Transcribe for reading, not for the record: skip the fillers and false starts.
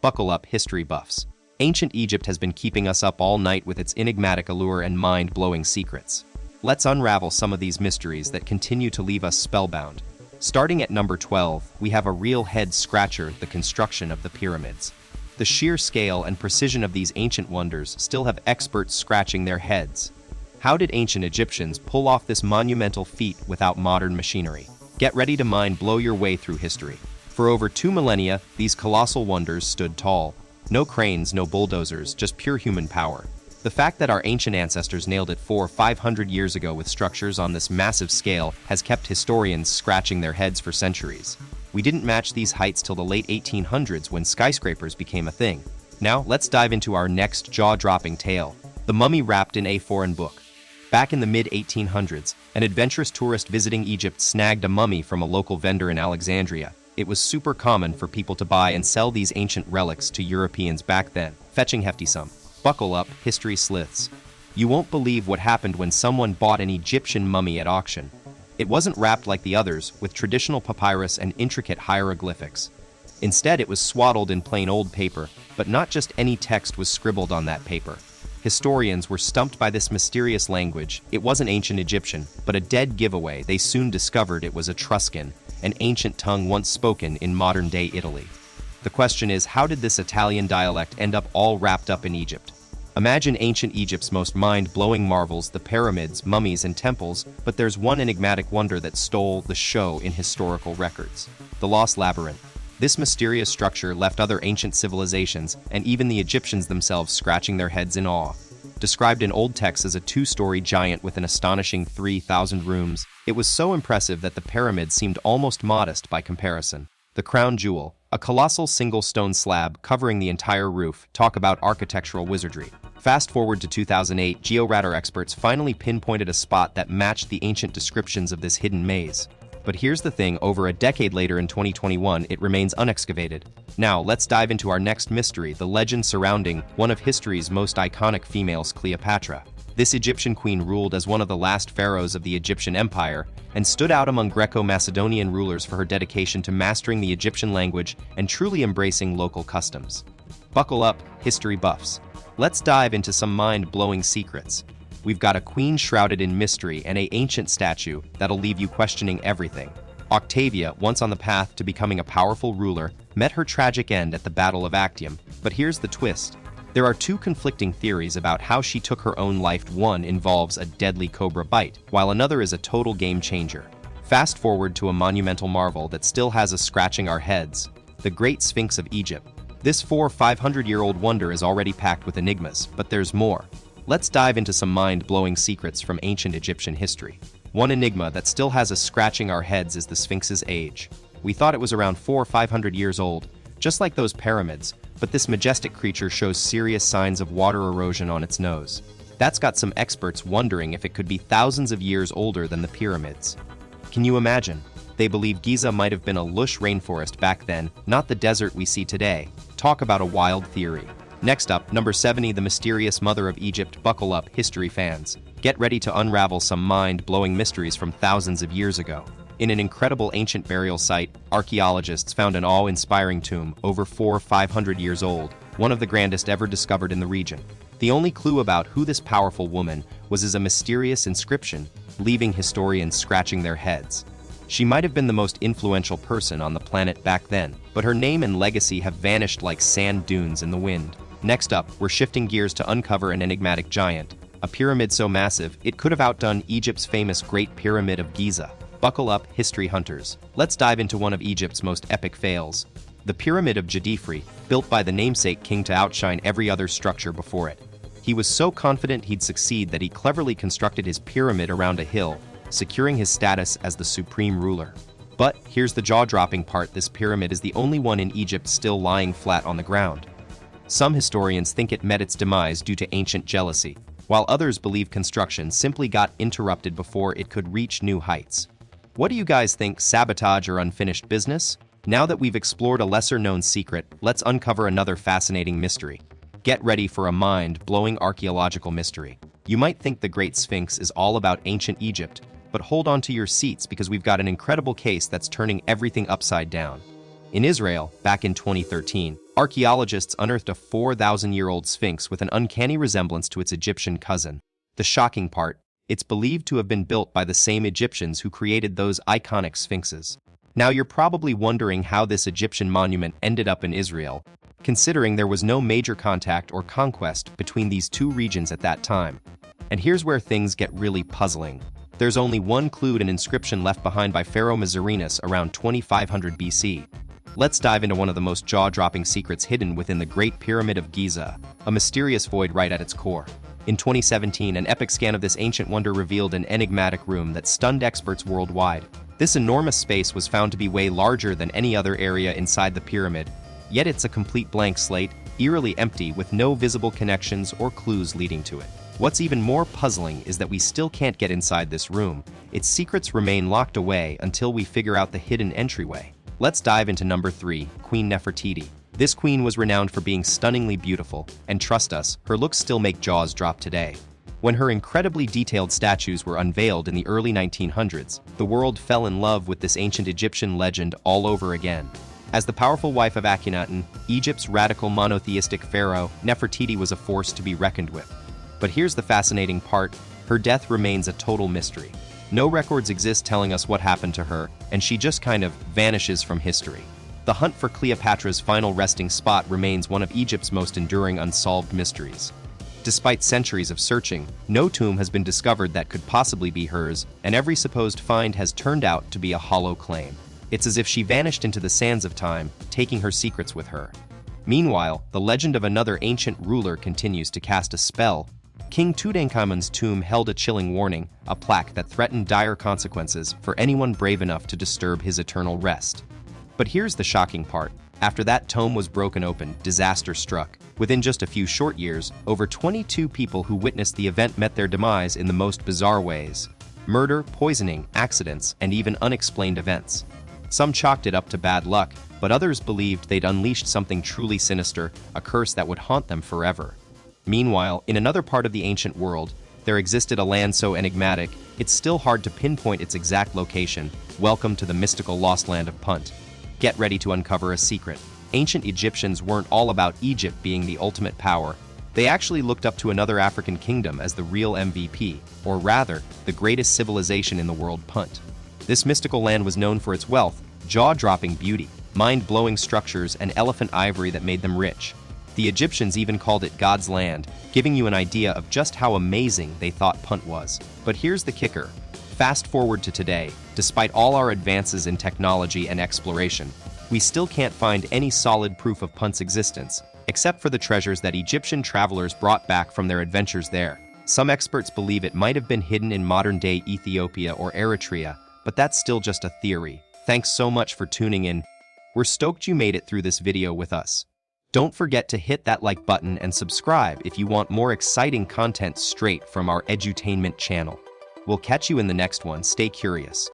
Buckle up, history buffs. Ancient Egypt has been keeping us up all night with its enigmatic allure and mind-blowing secrets. Let's unravel some of these mysteries that continue to leave us spellbound. Starting at number 12, we have a real head-scratcher, the construction of the pyramids. The sheer scale and precision of these ancient wonders still have experts scratching their heads. How did ancient Egyptians pull off this monumental feat without modern machinery? Get ready to mind-blow your way through history. For over 2 millennia, these colossal wonders stood tall. No cranes, no bulldozers, just pure human power. The fact that our ancient ancestors nailed it 400 or 500 years ago with structures on this massive scale has kept historians scratching their heads for centuries. We didn't match these heights till the late 1800s when skyscrapers became a thing. Now, let's dive into our next jaw-dropping tale, the mummy wrapped in a foreign book. Back in the mid-1800s, an adventurous tourist visiting Egypt snagged a mummy from a local vendor in Alexandria. It was super common for people to buy and sell these ancient relics to Europeans back then, fetching hefty sum. Buckle up, history sleuths. You won't believe what happened when someone bought an Egyptian mummy at auction. It wasn't wrapped like the others, with traditional papyrus and intricate hieroglyphics. Instead, it was swaddled in plain old paper, but not just any text was scribbled on that paper. Historians were stumped by this mysterious language. It wasn't ancient Egyptian, but a dead giveaway. They soon discovered it was Etruscan, an ancient tongue once spoken in modern-day Italy. The question is, how did this Italian dialect end up all wrapped up in Egypt? Imagine ancient Egypt's most mind-blowing marvels, the pyramids, mummies, and temples, but there's one enigmatic wonder that stole the show in historical records: the lost labyrinth. This mysterious structure left other ancient civilizations, and even the Egyptians themselves, scratching their heads in awe. Described in old texts as a 2-story giant with an astonishing 3,000 rooms, it was so impressive that the pyramids seemed almost modest by comparison. The crown jewel, a colossal single stone slab covering the entire roof. Talk about architectural wizardry. Fast forward to 2008, georadar experts finally pinpointed a spot that matched the ancient descriptions of this hidden maze. But here's the thing, over a decade later in 2021, it remains unexcavated. Now, let's dive into our next mystery, the legend surrounding one of history's most iconic females, Cleopatra. This Egyptian queen ruled as one of the last pharaohs of the Egyptian Empire and stood out among Greco-Macedonian rulers for her dedication to mastering the Egyptian language and truly embracing local customs. Buckle up, history buffs. Let's dive into some mind-blowing secrets. We've got a queen shrouded in mystery and an ancient statue that'll leave you questioning everything. Octavia, once on the path to becoming a powerful ruler, met her tragic end at the Battle of Actium. But here's the twist. There are 2 conflicting theories about how she took her own life. One involves a deadly cobra bite, while another is a total game changer. Fast forward to a monumental marvel that still has us scratching our heads: the Great Sphinx of Egypt. This 400- or 500-year-old wonder is already packed with enigmas, but there's more. Let's dive into some mind-blowing secrets from ancient Egyptian history. One enigma that still has us scratching our heads is the Sphinx's age. We thought it was around 400 or 500 years old, just like those pyramids, but this majestic creature shows serious signs of water erosion on its nose. That's got some experts wondering if it could be thousands of years older than the pyramids. Can you imagine? They believe Giza might have been a lush rainforest back then, not the desert we see today. Talk about a wild theory. Next up, number 70, the mysterious mother of Egypt. Buckle up, history fans. Get ready to unravel some mind-blowing mysteries from thousands of years ago. In an incredible ancient burial site, archaeologists found an awe-inspiring tomb over 400 or 500 years old, one of the grandest ever discovered in the region. The only clue about who this powerful woman was is a mysterious inscription, leaving historians scratching their heads. She might have been the most influential person on the planet back then, but her name and legacy have vanished like sand dunes in the wind. Next up, we're shifting gears to uncover an enigmatic giant, a pyramid so massive it could have outdone Egypt's famous Great Pyramid of Giza. Buckle up, history hunters. Let's dive into one of Egypt's most epic fails: the Pyramid of Djedefre, built by the namesake king to outshine every other structure before it. He was so confident he'd succeed that he cleverly constructed his pyramid around a hill, securing his status as the supreme ruler. But here's the jaw-dropping part: this pyramid is the only one in Egypt still lying flat on the ground. Some historians think it met its demise due to ancient jealousy, while others believe construction simply got interrupted before it could reach new heights. What do you guys think? Sabotage or unfinished business? Now that we've explored a lesser-known secret, let's uncover another fascinating mystery. Get ready for a mind-blowing archaeological mystery. You might think the Great Sphinx is all about ancient Egypt, but hold on to your seats because we've got an incredible case that's turning everything upside down. In Israel, back in 2013, Archaeologists unearthed a 4,000-year-old Sphinx with an uncanny resemblance to its Egyptian cousin. The shocking part, it's believed to have been built by the same Egyptians who created those iconic sphinxes. Now you're probably wondering how this Egyptian monument ended up in Israel, considering there was no major contact or conquest between these two regions at that time. And here's where things get really puzzling. There's only one clue, an inscription left behind by Pharaoh Mazarinus around 2500 BC. Let's dive into one of the most jaw-dropping secrets hidden within the Great Pyramid of Giza, a mysterious void right at its core. In 2017, an epic scan of this ancient wonder revealed an enigmatic room that stunned experts worldwide. This enormous space was found to be way larger than any other area inside the pyramid, yet it's a complete blank slate, eerily empty with no visible connections or clues leading to it. What's even more puzzling is that we still can't get inside this room. Its secrets remain locked away until we figure out the hidden entryway. Let's dive into number 3, Queen Nefertiti. This queen was renowned for being stunningly beautiful, and trust us, her looks still make jaws drop today. When her incredibly detailed statues were unveiled in the early 1900s, the world fell in love with this ancient Egyptian legend all over again. As the powerful wife of Akhenaten, Egypt's radical monotheistic pharaoh, Nefertiti was a force to be reckoned with. But here's the fascinating part, her death remains a total mystery. No records exist telling us what happened to her, and she just kind of vanishes from history. The hunt for Cleopatra's final resting spot remains one of Egypt's most enduring unsolved mysteries. Despite centuries of searching, no tomb has been discovered that could possibly be hers, and every supposed find has turned out to be a hollow claim. It's as if she vanished into the sands of time, taking her secrets with her. Meanwhile, the legend of another ancient ruler continues to cast a spell. King Tutankhamun's tomb held a chilling warning, a plaque that threatened dire consequences for anyone brave enough to disturb his eternal rest. But here's the shocking part. After that tomb was broken open, disaster struck. Within just a few short years, over 22 people who witnessed the event met their demise in the most bizarre ways. Murder, poisoning, accidents, and even unexplained events. Some chalked it up to bad luck, but others believed they'd unleashed something truly sinister, a curse that would haunt them forever. Meanwhile, in another part of the ancient world, there existed a land so enigmatic, it's still hard to pinpoint its exact location. Welcome to the mystical lost land of Punt. Get ready to uncover a secret. Ancient Egyptians weren't all about Egypt being the ultimate power. They actually looked up to another African kingdom as the real MVP, or rather, the greatest civilization in the world, Punt. This mystical land was known for its wealth, jaw-dropping beauty, mind-blowing structures, and elephant ivory that made them rich. The Egyptians even called it God's land, giving you an idea of just how amazing they thought Punt was. But here's the kicker. Fast forward to today, despite all our advances in technology and exploration, we still can't find any solid proof of Punt's existence, except for the treasures that Egyptian travelers brought back from their adventures there. Some experts believe it might have been hidden in modern-day Ethiopia or Eritrea, but that's still just a theory. Thanks so much for tuning in. We're stoked you made it through this video with us. Don't forget to hit that like button and subscribe if you want more exciting content straight from our edutainment channel. We'll catch you in the next one. Stay curious.